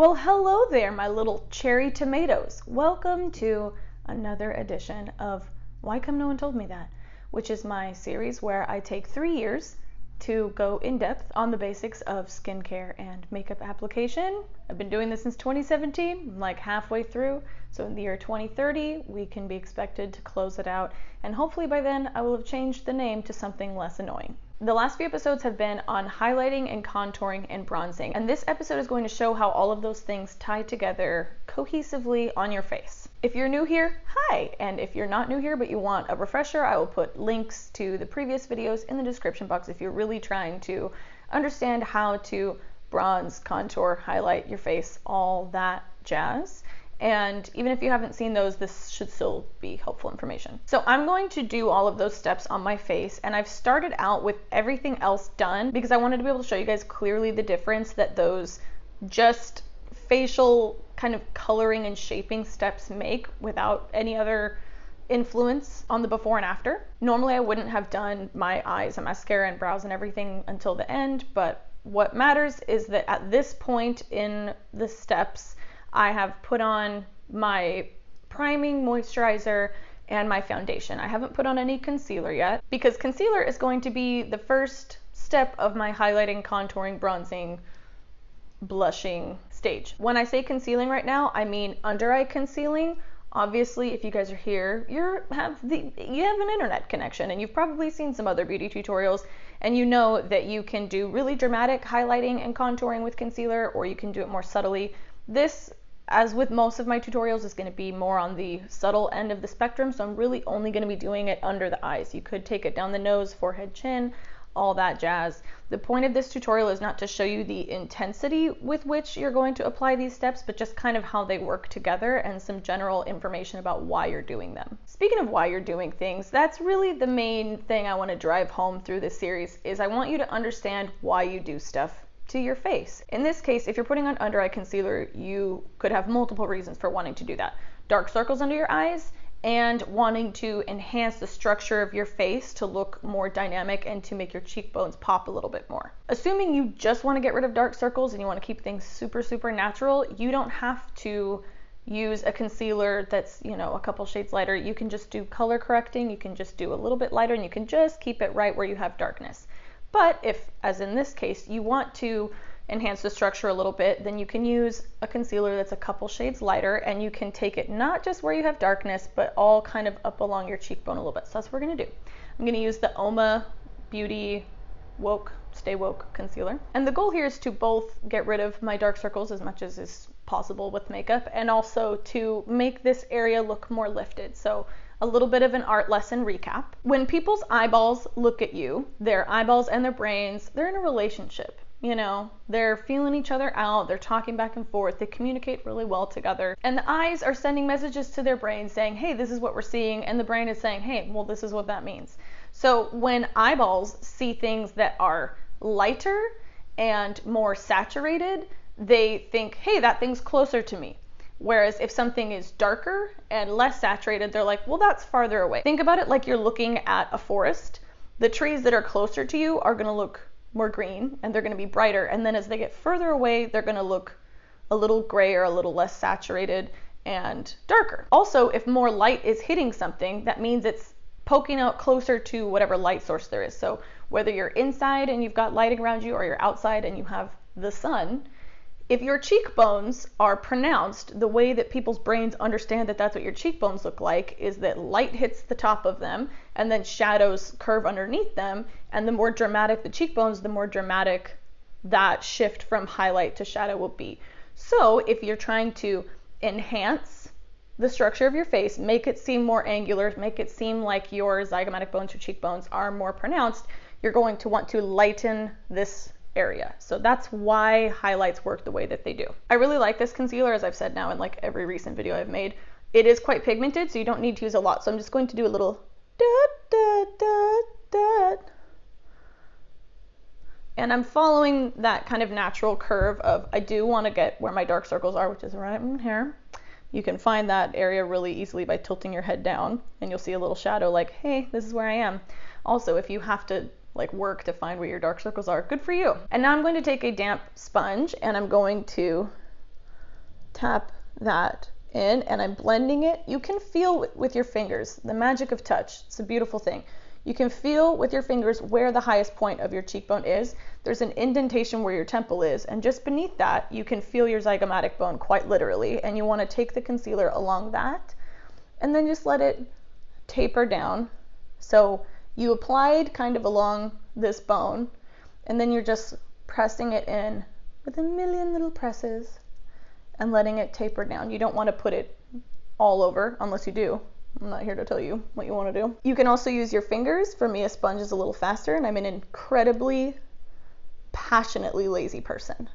Well, hello there, my little cherry tomatoes. Welcome to another edition of Why Come No One Told Me That, which is my series where I take 3 years to go in depth on the basics of skincare and makeup application. I've been doing this since 2017, like halfway through. So in the year 2030, we can be expected to close it out. And hopefully by then I will have changed the name to something less annoying. The last few episodes have been on highlighting and contouring and bronzing. And this episode is going to show how all of those things tie together cohesively on your face. If you're new here, hi! And if you're not new here but you want a refresher, I will put links to the previous videos in the description box if you're really trying to understand how to bronze, contour, highlight your face, all that jazz. And even if you haven't seen those, this should still be helpful information. So I'm going to do all of those steps on my face, and I've started out with everything else done because I wanted to be able to show you guys clearly the difference that those just facial kind of coloring and shaping steps make without any other influence on the before and after. Normally I wouldn't have done my eyes and mascara and brows and everything until the end, but what matters is that at this point in the steps, I have put on my priming moisturizer and my foundation. I haven't put on any concealer yet because concealer is going to be the first step of my highlighting, contouring, bronzing, blushing stage. When I say concealing right now, I mean under eye concealing. Obviously, if you guys are here, you have an internet connection and you've probably seen some other beauty tutorials and you know that you can do really dramatic highlighting and contouring with concealer, or you can do it more subtly. This, as with most of my tutorials, is going to be more on the subtle end of the spectrum, so I'm really only going to be doing it under the eyes. You could take it down the nose, forehead, chin, all that jazz. The point of this tutorial is not to show you the intensity with which you're going to apply these steps, but just kind of how they work together and some general information about why you're doing them. Speaking of why you're doing things, that's really the main thing I want to drive home through this series, is I want you to understand why you do stuff to your face. In this case, if you're putting on under eye concealer, you could have multiple reasons for wanting to do that. Dark circles under your eyes and wanting to enhance the structure of your face to look more dynamic and to make your cheekbones pop a little bit more. Assuming you just want to get rid of dark circles and you want to keep things super natural, you don't have to use a concealer that's, a couple shades lighter. You can just do color correcting, you can just do a little bit lighter, and you can just keep it right where you have darkness. But if, as in this case, you want to enhance the structure a little bit, then you can use a concealer that's a couple shades lighter, and you can take it not just where you have darkness, but all kind of up along your cheekbone a little bit. So that's what we're gonna do. I'm gonna use the UOMA Beauty Woke, Stay Woke concealer. And the goal here is to both get rid of my dark circles as much as is possible with makeup, and also to make this area look more lifted. So a little bit of an art lesson recap. When people's eyeballs look at you, their eyeballs and their brains, they're in a relationship. They're feeling each other out, they're talking back and forth, they communicate really well together. And the eyes are sending messages to their brain saying, hey, this is what we're seeing. And the brain is saying, hey, well, this is what that means. So when eyeballs see things that are lighter and more saturated, they think, hey, that thing's closer to me. Whereas if something is darker and less saturated, they're like, well, that's farther away. Think about it like you're looking at a forest. The trees that are closer to you are gonna look more green and they're gonna be brighter. And then as they get further away, they're gonna look a little gray or a little less saturated and darker. Also, if more light is hitting something, that means it's poking out closer to whatever light source there is. So whether you're inside and you've got lighting around you, or you're outside and you have the sun, if your cheekbones are pronounced, the way that people's brains understand that that's what your cheekbones look like is that light hits the top of them and then shadows curve underneath them. And the more dramatic the cheekbones, the more dramatic that shift from highlight to shadow will be. So if you're trying to enhance the structure of your face, make it seem more angular, make it seem like your zygomatic bones or cheekbones are more pronounced, you're going to want to lighten this area. So that's why highlights work the way that they do. I really like this concealer, as I've said now in like every recent video I've made. It is quite pigmented, so you don't need to use a lot. So I'm just going to do a little dot. And I'm following that kind of natural curve of, I do want to get where my dark circles are, which is right in here. You can find that area really easily by tilting your head down, and you'll see a little shadow like, hey, this is where I am. Also, if you have to like work to find where your dark circles are, good for you. And now I'm going to take a damp sponge and I'm going to tap that in, and I'm blending it. You can feel with your fingers, the magic of touch. It's a beautiful thing. You can feel with your fingers where the highest point of your cheekbone is. There's an indentation where your temple is, and just beneath that, you can feel your zygomatic bone quite literally, and you want to take the concealer along that, and then just let it taper down. So you applied kind of along this bone, and then you're just pressing it in with a million little presses and letting it taper down. You don't want to put it all over unless you do. I'm not here to tell you what you want to do. You can also use your fingers. For me, a sponge is a little faster, and I'm an incredibly passionately lazy person.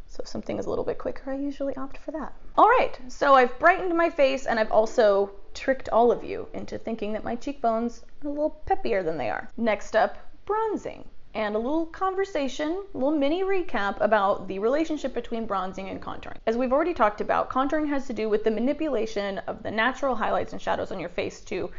So if something is a little bit quicker, I usually opt for that. All right, so I've brightened my face, and I've also tricked all of you into thinking that my cheekbones are a little peppier than they are. Next up, bronzing. And a little conversation, a little mini recap about the relationship between bronzing and contouring. As we've already talked about, contouring has to do with the manipulation of the natural highlights and shadows on your face to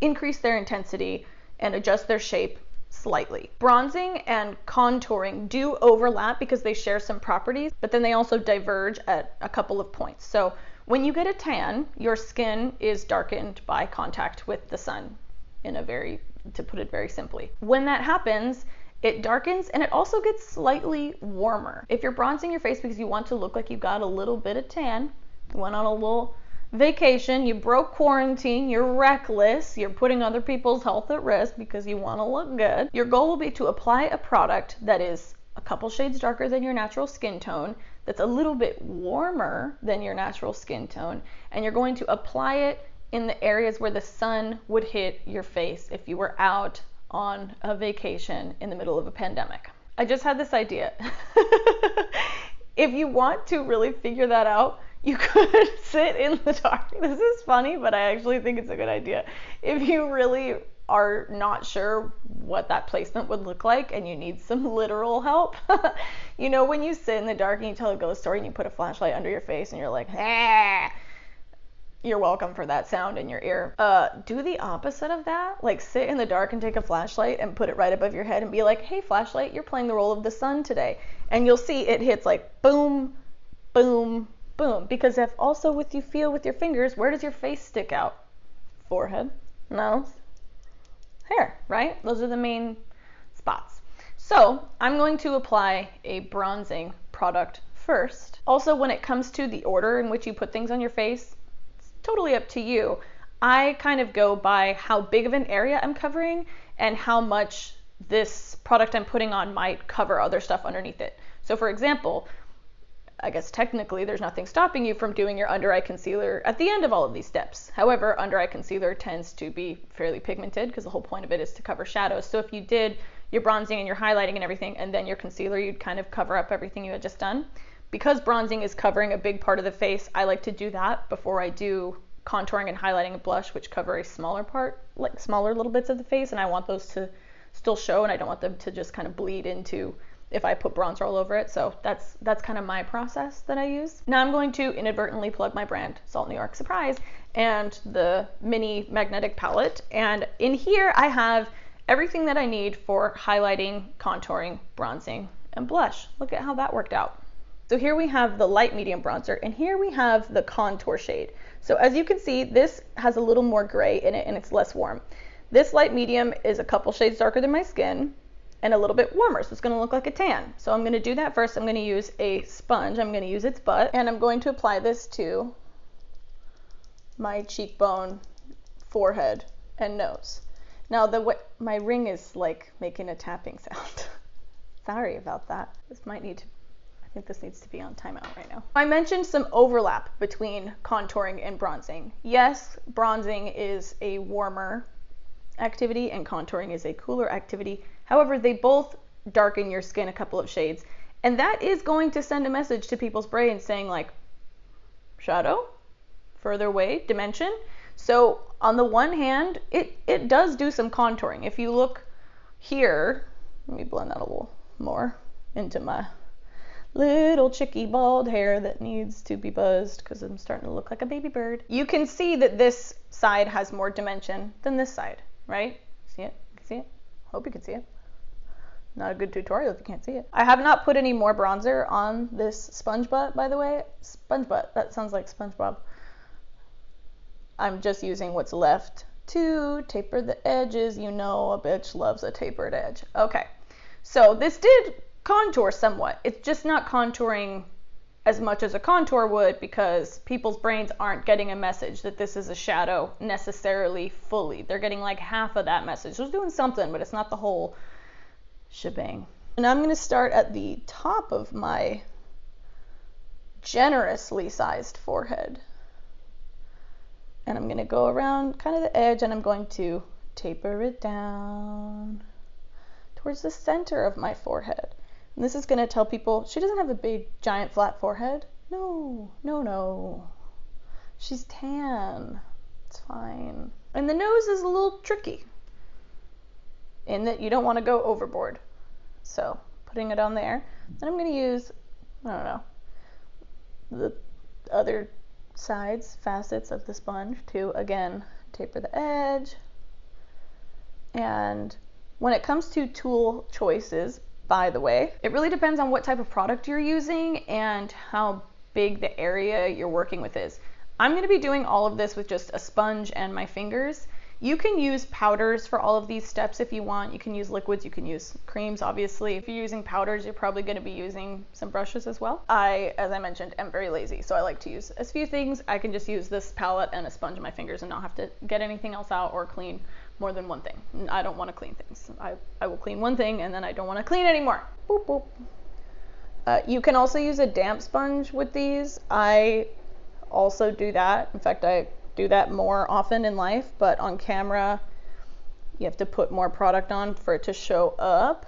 increase their intensity and adjust their shape slightly. Bronzing and contouring do overlap because they share some properties, but then they also diverge at a couple of points. So when you get a tan, your skin is darkened by contact with the sun, to put it very simply. When that happens, it darkens and it also gets slightly warmer. If you're bronzing your face because you want to look like you got a little bit of tan, you went on a little vacation, you broke quarantine, you're reckless, you're putting other people's health at risk because you want to look good, your goal will be to apply a product that is a couple shades darker than your natural skin tone, that's a little bit warmer than your natural skin tone, and you're going to apply it in the areas where the sun would hit your face if you were out on a vacation in the middle of a pandemic. I just had this idea. If you want to really figure that out, you could sit in the dark. This is funny, but I actually think it's a good idea. If you really are not sure what that placement would look like and you need some literal help, you know when you sit in the dark and you tell a ghost story and you put a flashlight under your face and you're like, ah, you're welcome for that sound in your ear. Do the opposite of that. Like sit in the dark and take a flashlight and put it right above your head and be like, hey flashlight, you're playing the role of the sun today. And you'll see it hits like boom, boom, boom. Because if also with you feel with your fingers, where does your face stick out? Forehead, nose, hair, right? Those are the main spots. So I'm going to apply a bronzing product first. Also, when it comes to the order in which you put things on your face, totally up to you. I kind of go by how big of an area I'm covering and how much this product I'm putting on might cover other stuff underneath it. So for example, I guess technically there's nothing stopping you from doing your under eye concealer at the end of all of these steps. However, under eye concealer tends to be fairly pigmented because the whole point of it is to cover shadows. So if you did your bronzing and your highlighting and everything and then your concealer, you'd kind of cover up everything you had just done. Because bronzing is covering a big part of the face, I like to do that before I do contouring and highlighting and blush, which cover a smaller part, like smaller little bits of the face, and I want those to still show, and I don't want them to just kind of bleed into if I put bronzer all over it. So that's kind of my process that I use. Now I'm going to inadvertently plug my brand, Salt New York Surprise, and the mini magnetic palette. And in here I have everything that I need for highlighting, contouring, bronzing, and blush. Look at how that worked out. So here we have the light medium bronzer, and here we have the contour shade. So as you can see, this has a little more gray in it and it's less warm. This light medium is a couple shades darker than my skin and a little bit warmer, so it's gonna look like a tan. So I'm gonna do that first. I'm gonna use a sponge, I'm gonna use its butt, and I'm going to apply this to my cheekbone, forehead, and nose. Now my ring is like making a tapping sound. Sorry about that. This needs to be on timeout right now. I mentioned some overlap between contouring and bronzing. Yes, bronzing is a warmer activity and contouring is a cooler activity. However, they both darken your skin a couple of shades, and that is going to send a message to people's brains saying like, shadow, further away, dimension. So on the one hand, it does do some contouring. If you look here, let me blend that a little more into my little chicky bald hair that needs to be buzzed because I'm starting to look like a baby bird. You can see that this side has more dimension than this side, right? See it? You can see it? Hope you can see it. not a good tutorial if you can't see it. I have not put any more bronzer on this sponge butt, by the way. Sponge butt, that sounds like SpongeBob. I'm just using what's left to taper the edges. You know a bitch loves a tapered edge. Okay, so this did contour somewhat. It's just not contouring as much as a contour would because people's brains aren't getting a message that this is a shadow necessarily fully. They're getting like half of that message. It's doing something, but it's not the whole shebang. And I'm going to start at the top of my generously sized forehead. And I'm going to go around kind of the edge and I'm going to taper it down towards the center of my forehead. And this is going to tell people she doesn't have a big, giant, flat forehead. No, no, no. She's tan. It's fine. And the nose is a little tricky in that you don't want to go overboard. So putting it on there. Then I'm going to use, I don't know, the other sides, facets of the sponge to, again, taper the edge. And when it comes to tool choices, by the way, it really depends on what type of product you're using and how big the area you're working with is. I'm going to be doing all of this with just a sponge and my fingers. You can use powders for all of these steps if you want. You can use liquids, you can use creams, obviously. If you're using powders, you're probably going to be using some brushes as well. As I mentioned, am very lazy, so I like to use as few things. I can just use this palette and a sponge in my fingers and not have to get anything else out or clean more than one thing. I don't want to clean things. I will clean one thing and then I don't want to clean anymore. Boop, boop. You can also use a damp sponge with these. I also do that. In fact, I do that more often in life, but on camera, you have to put more product on for it to show up.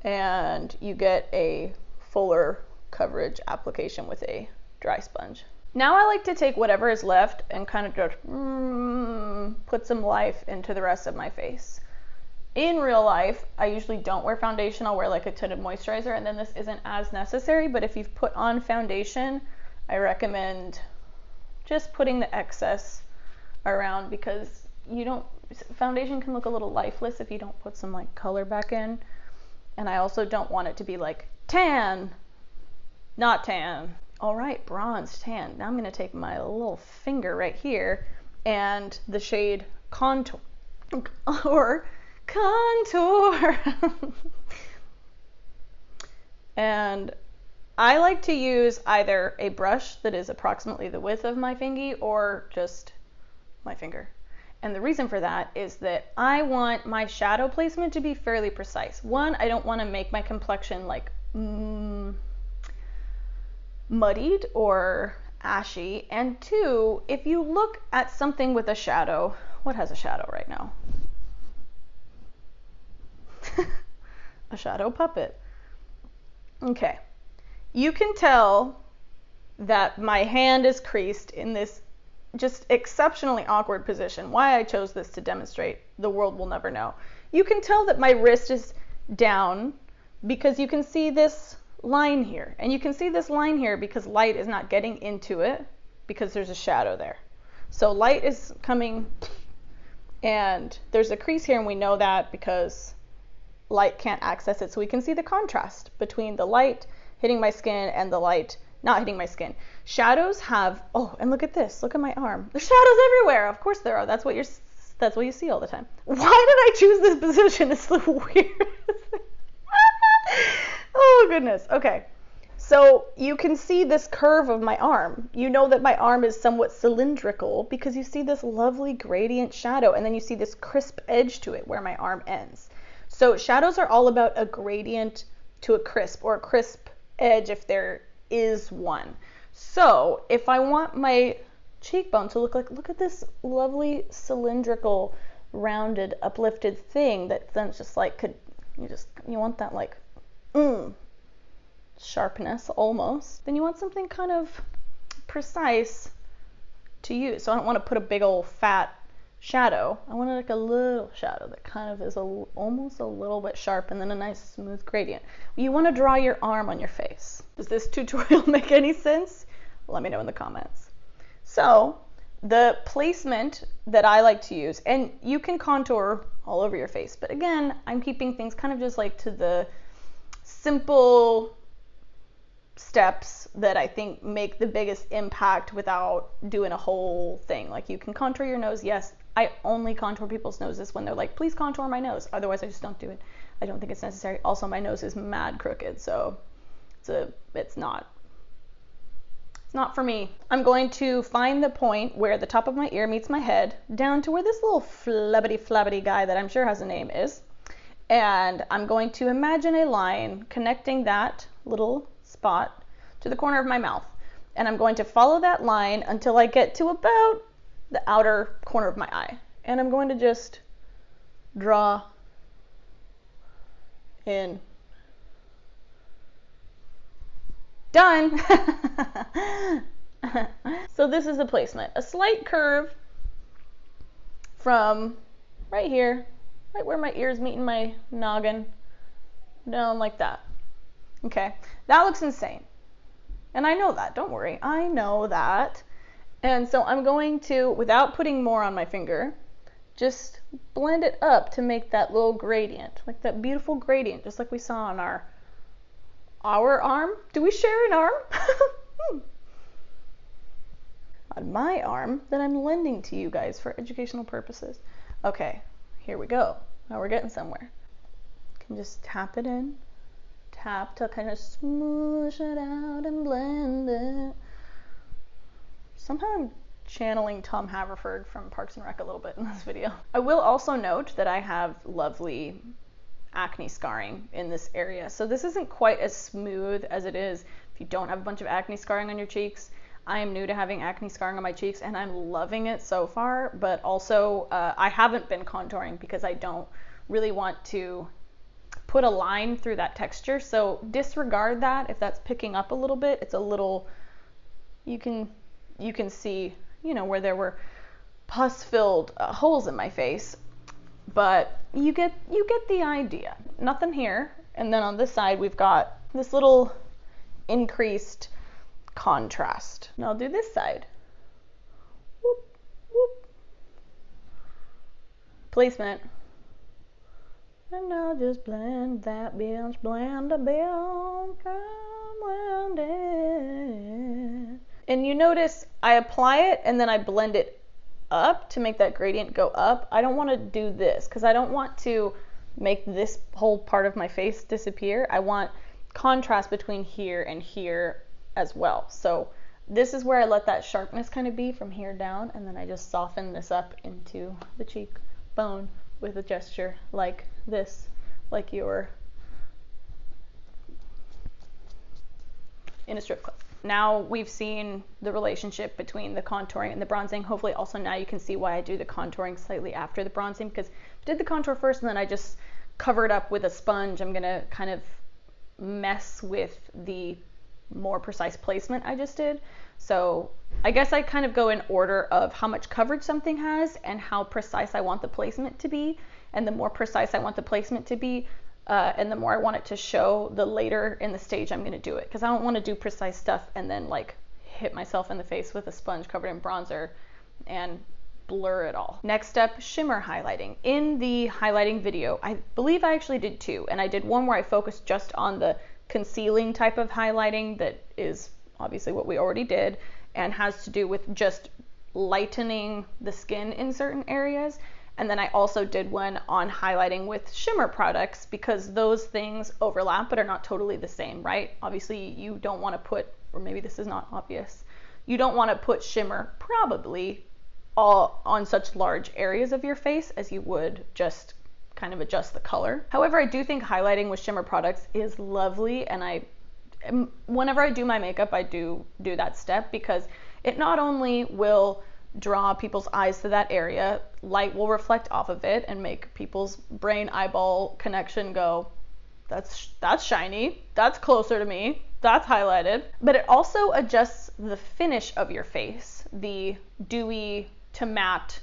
And you get a fuller coverage application with a dry sponge. Now I like to take whatever is left and kind of just put some life into the rest of my face. In real life, I usually don't wear foundation. I'll wear like a tinted moisturizer, and then this isn't as necessary, but if you've put on foundation, I recommend just putting the excess around because foundation can look a little lifeless if you don't put some like color back in. And I also don't want it to be like tan, not tan. All right, bronze, tan. Now I'm going to take my little finger right here and the shade Contour. Or Contour. And I like to use either a brush that is approximately the width of my fingy or just my finger. And the reason for that is that I want my shadow placement to be fairly precise. One, I don't want to make my complexion like muddied or ashy. And two, if you look at something with a shadow, what has a shadow right now? A shadow puppet. Okay. You can tell that my hand is creased in this just exceptionally awkward position. Why I chose this to demonstrate, the world will never know. You can tell that my wrist is down because you can see this line here. And you can see this line here because light is not getting into it because there's a shadow there. So light is coming and there's a crease here, and we know that because light can't access it. So we can see the contrast between the light hitting my skin and the light not hitting my skin. Shadows have, oh, and look at this. Look at my arm. There's shadows everywhere. Of course there are. That's what you see all the time. Why did I choose this position? It's the weirdest thing. Oh, goodness. Okay. So you can see this curve of my arm. You know that my arm is somewhat cylindrical because you see this lovely gradient shadow, and then you see this crisp edge to it where my arm ends. So shadows are all about a gradient to a crisp, or a crisp edge if there is one. So if I want my cheekbone to look like, look at this lovely cylindrical rounded uplifted thing that then just like you want that like sharpness almost, then you want something kind of precise to use. So I don't want to put a big old fat shadow. I want like a little shadow that kind of is almost a little bit sharp, and then a nice smooth gradient. You want to draw your arm on your face. Does this tutorial make any sense? Let me know in the comments. So The placement that I like to use, and you can contour all over your face, but again, I'm keeping things kind of just like to the simple steps that I think make the biggest impact without doing a whole thing. Like you can contour your nose. Yes, I only contour people's noses when they're like, please contour my nose. Otherwise, I just don't do it. I don't think it's necessary. Also, my nose is mad crooked, so it's not for me. I'm going to find the point where the top of my ear meets my head, down to where this little flabbity guy that I'm sure has a name is. And I'm going to imagine a line connecting that little spot to the corner of my mouth. And I'm going to follow that line until I get to about the outer corner of my eye. And I'm going to just draw in. Done. So this is the placement. A slight curve from right here, right where my ears meet my noggin, down like that. Okay, that looks insane. And I know that, don't worry, I know that. And so I'm going to, without putting more on my finger, just blend it up to make that little gradient, like that beautiful gradient, just like we saw on our arm. Do we share an arm? On my arm that I'm lending to you guys for educational purposes. Okay, here we go. Now we're getting somewhere. Can just tap it in. Tap to kind of smoosh it out and blend it. Somehow I'm channeling Tom Haverford from Parks and Rec a little bit in this video. I will also note that I have lovely acne scarring in this area. So this isn't quite as smooth as it is if you don't have a bunch of acne scarring on your cheeks. I am new to having acne scarring on my cheeks and I'm loving it so far, but also I haven't been contouring because I don't really want to put a line through that texture. So disregard that if that's picking up a little bit. It's a little, you can see, you know, where there were pus-filled holes in my face. But you get the idea. Nothing here. And then on this side, we've got this little increased contrast. Now I'll do this side. Whoop, whoop. Placement. And I'll just blend that bitch, blend a bitch, blend it. And you notice I apply it and then I blend it up to make that gradient go up. I don't want to do this because I don't want to make this whole part of my face disappear. I want contrast between here and here as well. So this is where I let that sharpness kind of be from here down, and then I just soften this up into the cheekbone with a gesture like this, like you're in a strip club. Now we've seen the relationship between the contouring and the bronzing. Hopefully also now you can see why I do the contouring slightly after the bronzing, because I did the contour first and then I just covered up with a sponge. I'm gonna kind of mess with the more precise placement I just did. So I guess I kind of go in order of how much coverage something has and how precise I want the placement to be. And the more precise I want the placement to be, and the more I want it to show, the later in the stage I'm going to do it, because I don't want to do precise stuff and then like hit myself in the face with a sponge covered in bronzer and blur it all. Next up, shimmer highlighting. In the highlighting video, I believe I actually did two, and I did one where I focused just on the concealing type of highlighting that is obviously what we already did and has to do with just lightening the skin in certain areas. And then I also did one on highlighting with shimmer products because those things overlap but are not totally the same, right? Obviously you don't want to put, or maybe this is not obvious, you don't want to put shimmer probably all on such large areas of your face as you would just kind of adjust the color. However, I do think highlighting with shimmer products is lovely, and whenever I do my makeup, I do that step because it not only will draw people's eyes to that area, light will reflect off of it and make people's brain eyeball connection go, that's shiny, that's closer to me, that's highlighted. But it also adjusts the finish of your face, the dewy to matte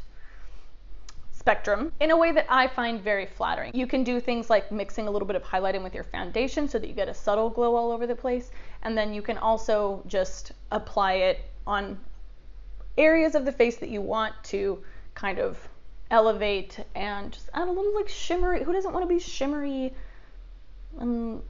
spectrum, in a way that I find very flattering. You can do things like mixing a little bit of highlighting with your foundation so that you get a subtle glow all over the place, and then you can also just apply it on areas of the face that you want to kind of elevate and just add a little like shimmery. Who doesn't want to be shimmery and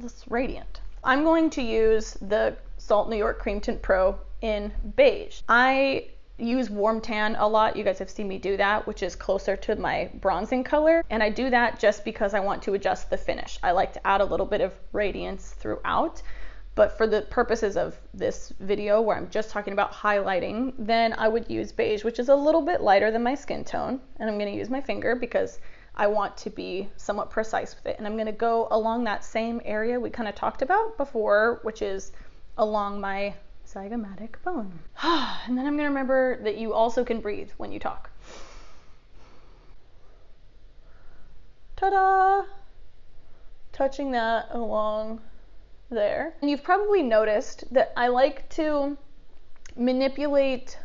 just radiant? I'm going to use the Salt New York Cream Tint Pro in Beige. I use warm tan a lot. You guys have seen me do that, which is closer to my bronzing color. And I do that just because I want to adjust the finish. I like to add a little bit of radiance throughout. But for the purposes of this video where I'm just talking about highlighting, then I would use Beige, which is a little bit lighter than my skin tone. And I'm going to use my finger because I want to be somewhat precise with it. And I'm going to go along that same area we kind of talked about before, which is along my zygomatic bone. And then I'm going to remember that you also can breathe when you talk. Ta-da! Touching that along there. And you've probably noticed that I like to manipulate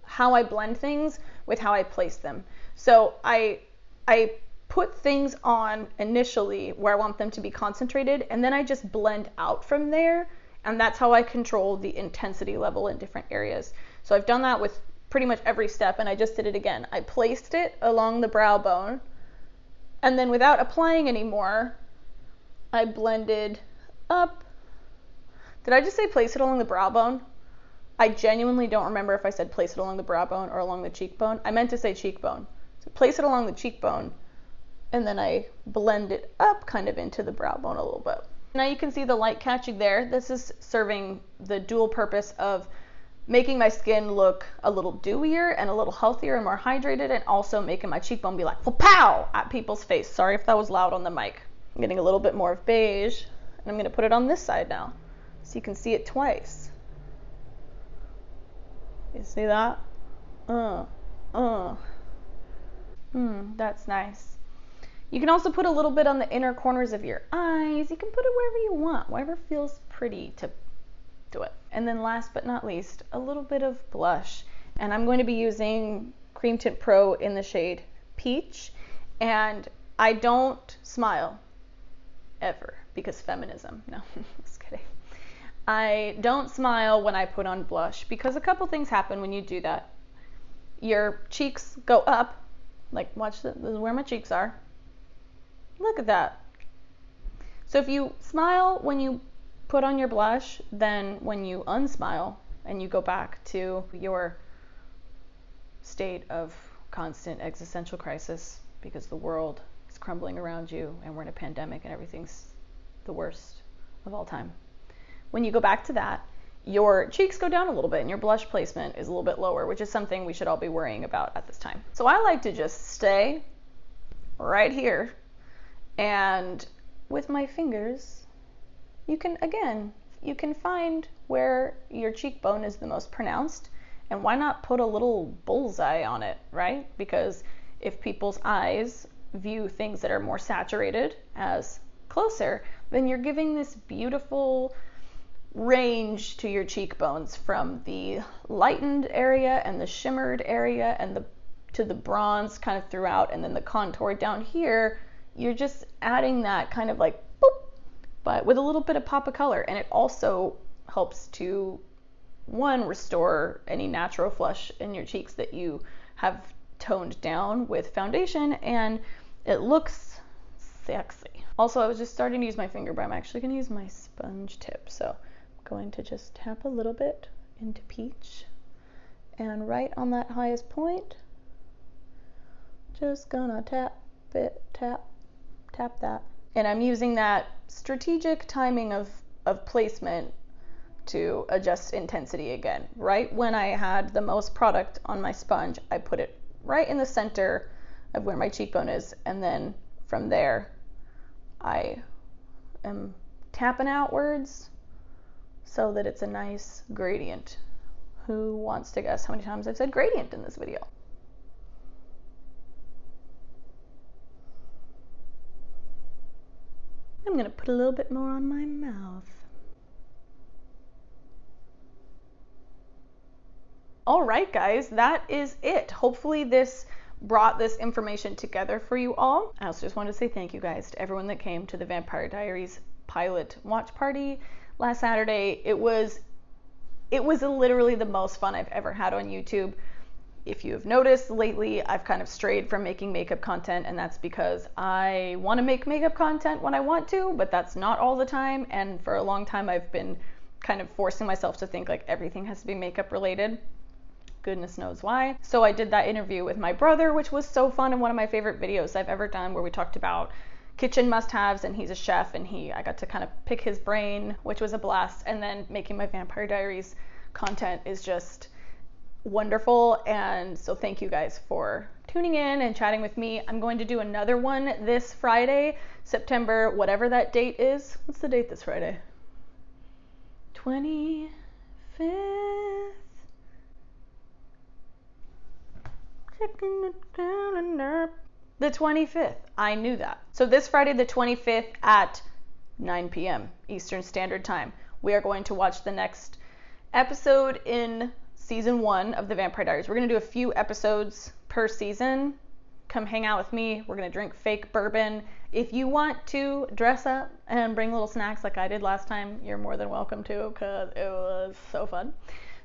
how I blend things with how I place them. So I put things on initially where I want them to be concentrated, and then I just blend out from there, and that's how I control the intensity level in different areas. So I've done that with pretty much every step, and I just did it again. I placed it along the brow bone, and then without applying anymore, I blended up. Did I just say place it along the brow bone? I genuinely don't remember if I said place it along the brow bone or along the cheekbone. I meant to say cheekbone. So place it along the cheekbone, and then I blend it up kind of into the brow bone a little bit. Now you can see the light catching there. This is serving the dual purpose of making my skin look a little dewier and a little healthier and more hydrated, and also making my cheekbone be like pow at people's face. Sorry if that was loud on the mic. I'm getting a little bit more of beige, and I'm going to put it on this side now so you can see it twice. You see that? That's nice. You can also put a little bit on the inner corners of your eyes. You can put it wherever you want, wherever feels pretty to do it. And then last but not least, a little bit of blush. And I'm going to be using Cream Tint Pro in the shade Peach. And I don't smile ever because feminism. No, just kidding. I don't smile when I put on blush because a couple things happen when you do that. Your cheeks go up, like watch this is where my cheeks are. Look at that. So if you smile when you put on your blush, then when you unsmile and you go back to your state of constant existential crisis because the world is crumbling around you and we're in a pandemic and everything's the worst of all time. When you go back to that, your cheeks go down a little bit and your blush placement is a little bit lower, which is something we should all be worrying about at this time. So I like to just stay right here, and with my fingers, you can find where your cheekbone is the most pronounced, and why not put a little bullseye on it, right? Because if people's eyes view things that are more saturated as closer, then you're giving this beautiful range to your cheekbones from the lightened area and the shimmered area and to the bronze kind of throughout, and then the contour down here. You're just adding that kind of like boop, but with a little bit of pop of color, and it also helps to restore any natural flush in your cheeks that you have toned down with foundation, and it looks sexy. Also, I was just starting to use my finger, but I'm actually going to use my sponge tip. So I'm going to just tap a little bit into Peach, and right on that highest point, just gonna tap it, tap that. And I'm using that strategic timing of placement to adjust intensity again. Right when I had the most product on my sponge, I put it right in the center of where my cheekbone is, and then from there I am tapping outwards so that it's a nice gradient. Who wants to guess how many times I've said gradient in this video? I'm gonna put a little bit more on my mouth. All right, guys, that is it. Hopefully this brought this information together for you all. I also just wanted to say thank you guys to everyone that came to the Vampire Diaries pilot watch party last Saturday. It was It was literally the most fun I've ever had on YouTube. If you have noticed lately, I've kind of strayed from making makeup content, and that's because I want to make makeup content when I want to, but that's not all the time. And for a long time, I've been kind of forcing myself to think like everything has to be makeup related. Goodness knows why. So I did that interview with my brother, which was so fun, and one of my favorite videos I've ever done, where we talked about kitchen must-haves, and he's a chef, and I got to kind of pick his brain, which was a blast. And then making my Vampire Diaries content is just wonderful, and so thank you guys for tuning in and chatting with me. I'm going to do another one this Friday, September, whatever that date is. What's the date this Friday? 25th? Checking the calendar. The 25th. I knew that. So this Friday, the 25th at 9 p.m. Eastern Standard Time, we are going to watch the next episode in season 1 of the Vampire Diaries. We're going to do a few episodes per season. Come hang out with me. We're going to drink fake bourbon. If you want to dress up and bring little snacks like I did last time, you're more than welcome to, because it was so fun.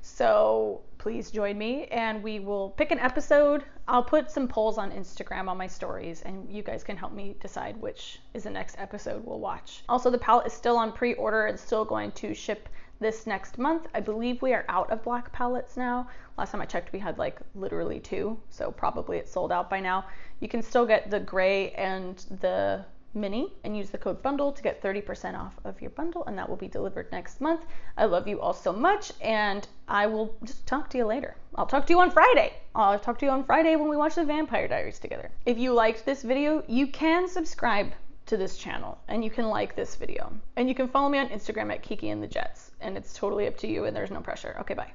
So please join me, and we will pick an episode. I'll put some polls on Instagram on my stories, and you guys can help me decide which is the next episode we'll watch. Also, the palette is still on pre-order. It's still going to ship this next month. I believe we are out of black palettes now. Last time I checked, we had like literally 2, so probably it's sold out by now. You can still get the gray and the mini and use the code bundle to get 30% off of your bundle, and that will be delivered next month. I love you all so much, and I will just talk to you later. I'll talk to you on Friday. I'll talk to you on Friday when we watch the Vampire Diaries together. If you liked this video, you can subscribe to this channel, and you can like this video, and you can follow me on Instagram at Kiki and the Jets, and it's totally up to you, and there's no pressure. Okay, bye.